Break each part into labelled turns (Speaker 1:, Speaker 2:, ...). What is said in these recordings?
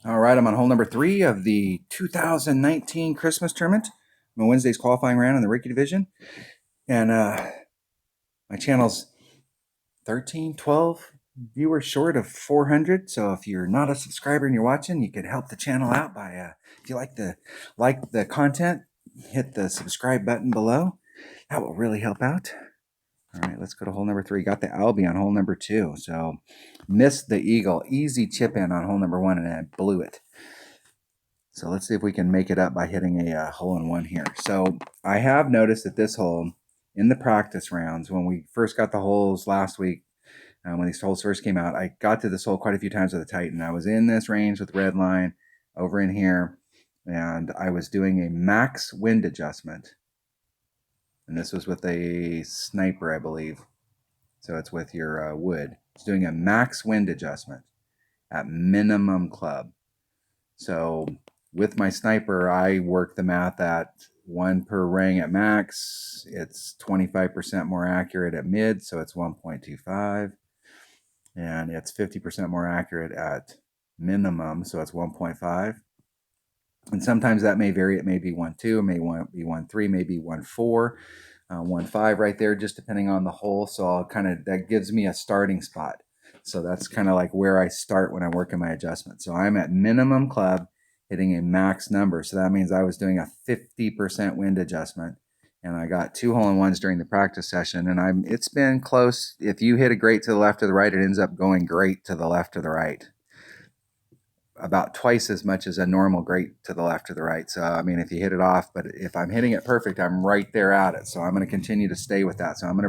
Speaker 1: All right, I'm on hole number 3 of the 2019 Christmas tournament. I'm on Wednesday's qualifying round in the Ricky division. And my channel's 13, 12 viewers short of 400. So if you're not a subscriber and you're watching, you could help the channel out by, if you like the content, hit the subscribe button below. That will really help out. All right, let's go to hole number 3. Got the Albie on hole number 2. So missed the eagle. Easy chip in on hole number 1 and I blew it. So let's see if we can make it up by hitting a hole-in-one here. So I have noticed that this hole, in the practice rounds, when we first got the holes last week, when these holes first came out, I got to this hole quite a few times with a Titan. I was in this range with red line over in here, and I was doing a max wind adjustment. And this was with a sniper, I believe. So it's with your wood. It's doing a max wind adjustment at minimum club. So with my sniper, I work the math at 1 per ring at max. It's 25% more accurate at mid, so it's 1.25. And it's 50% more accurate at minimum, so it's 1.5. And sometimes that may vary. It may be 1.2, it may be 1.3, maybe 1.4, 1.5 right there, just depending on the hole. So I'll that gives me a starting spot. So that's kind of like where I start when I'm working my adjustment. So I'm at minimum club, hitting a max number. So that means I was doing a 50% wind adjustment. And I got 2 hole-in-ones during the practice session. And it's been close. If you hit a great to the left or the right, it ends up going great to the left or the right. About twice as much as a normal great to the left or the right. So, I mean, if you hit it off, but if I'm hitting it perfect, I'm right there at it. So I'm going to continue to stay with that. So I'm going to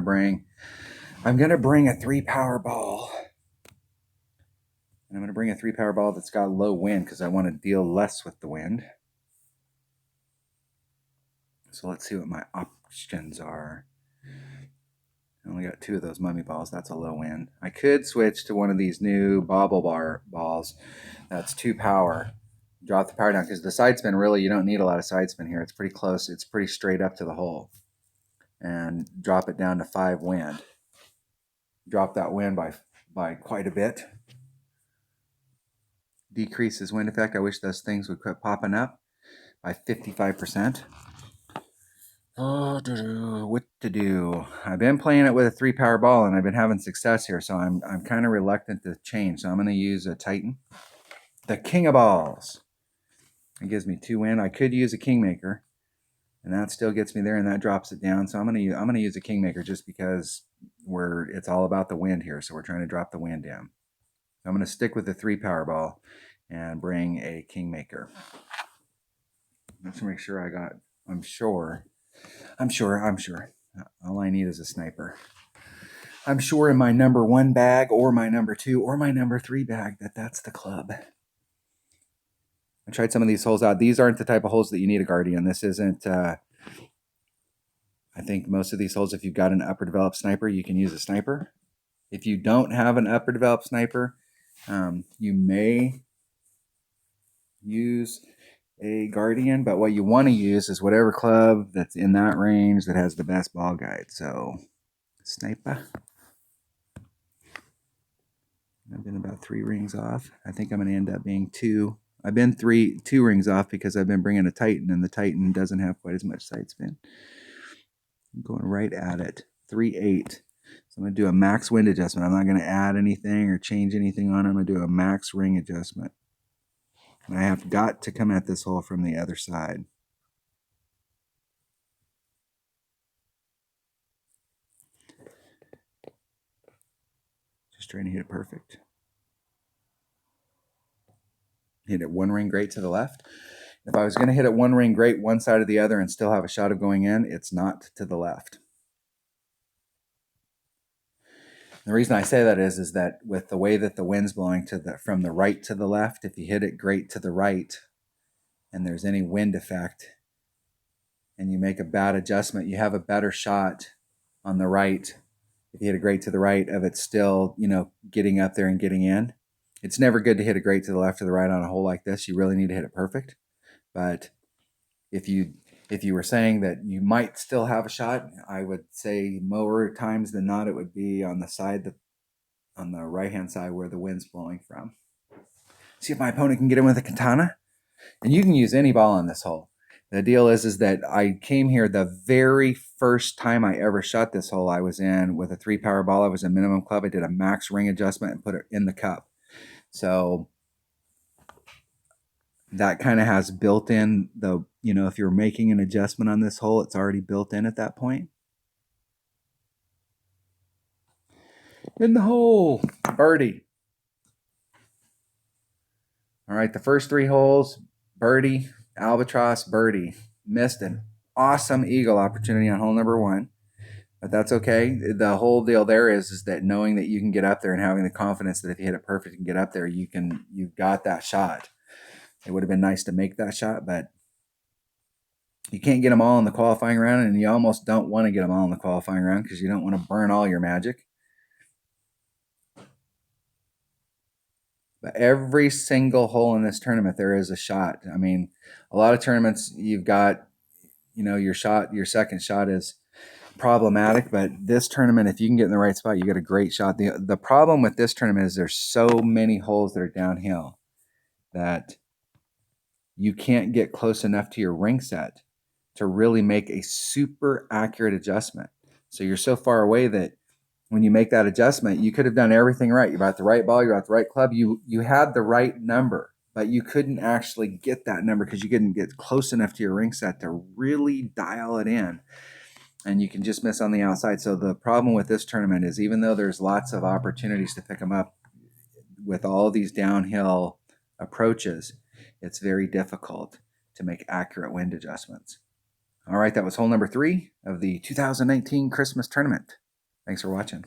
Speaker 1: bring a 3 power ball. And I'm going to bring a 3 power ball that's got low wind because I want to deal less with the wind. So let's see what my options are. I only got 2 of those mummy balls. That's a low wind. I could switch to one of these new bobble bar balls. That's 2 power. Drop the power down because the side spin, really, you don't need a lot of side spin here. It's pretty close. It's pretty straight up to the hole. And drop it down to 5 wind. Drop that wind by quite a bit. Decreases wind effect. I wish those things would quit popping up by 55%. What to do? I've been playing it with a 3 power ball and I've been having success here, so I'm kind of reluctant to change. So I'm going to use a Titan, the king of balls. It gives me 2 wind. I could use a kingmaker, and that still gets me there, and that drops it down. So I'm going to use a kingmaker just because it's all about the wind here. So we're trying to drop the wind down. So I'm going to stick with the 3 power ball and bring a kingmaker. Let's make sure I'm sure. All I need is a sniper. I'm sure in my number 1 bag or my number 2 or my number 3 bag that's the club. I tried some of these holes out. These aren't the type of holes that you need a Guardian. This isn't, I think most of these holes, if you've got an upper developed sniper, you can use a sniper. If you don't have an upper developed sniper, you may use a Guardian, but what you want to use is whatever club that's in that range that has the best ball guide. So, sniper. I've been about 3 rings off. I think I'm going to end up being 2. I've been 2 rings off because I've been bringing a Titan, and the Titan doesn't have quite as much side spin. I'm going right at it. 3.8. So I'm going to do a max wind adjustment. I'm not going to add anything or change anything on it. I'm going to do a max ring adjustment. And I have got to come at this hole from the other side. Just trying to hit it perfect. Hit it 1 ring great to the left. If I was going to hit it 1 ring great one side or the other and still have a shot of going in, it's not to the left. The reason I say that is that with the way that the wind's blowing from the right to the left, if you hit it great to the right and there's any wind effect and you make a bad adjustment, you have a better shot on the right. If you hit a great to the right of it still, getting up there and getting in. It's never good to hit a great to the left or the right on a hole like this. You really need to hit it perfect. But if you were saying that you might still have a shot, I would say more times than not it would be on the side on the right hand side where the wind's blowing from. See if my opponent can get in with a katana. And you can use any ball on this hole. The deal is that I came here the very first time I ever shot this hole. I was in with a 3-power ball. I was a minimum club. I did a max ring adjustment and put it in the cup. So that kind of has built in the, if you're making an adjustment on this hole, it's already built in at that point. In the hole, birdie. All right, the first 3 holes, birdie, albatross, birdie. Missed an awesome eagle opportunity on hole number 1, but that's okay. The whole deal there is that knowing that you can get up there and having the confidence that if you hit it perfect and get up there, you've got that shot. It would have been nice to make that shot, but you can't get them all in the qualifying round, and you almost don't want to get them all in the qualifying round because you don't want to burn all your magic. But every single hole in this tournament, there is a shot. I mean, a lot of tournaments you've got, your second shot is problematic, but this tournament, if you can get in the right spot, you get a great shot. The problem with this tournament is there's so many holes that are downhill that you can't get close enough to your ring set to really make a super accurate adjustment. So you're so far away that when you make that adjustment, you could have done everything right. You're at the right ball, you're at the right club, you had the right number, but you couldn't actually get that number because you couldn't get close enough to your ring set to really dial it in. And you can just miss on the outside. So the problem with this tournament is, even though there's lots of opportunities to pick them up with all these downhill approaches, it's very difficult to make accurate wind adjustments. All right, that was hole number 3 of the 2019 Christmas tournament. Thanks for watching.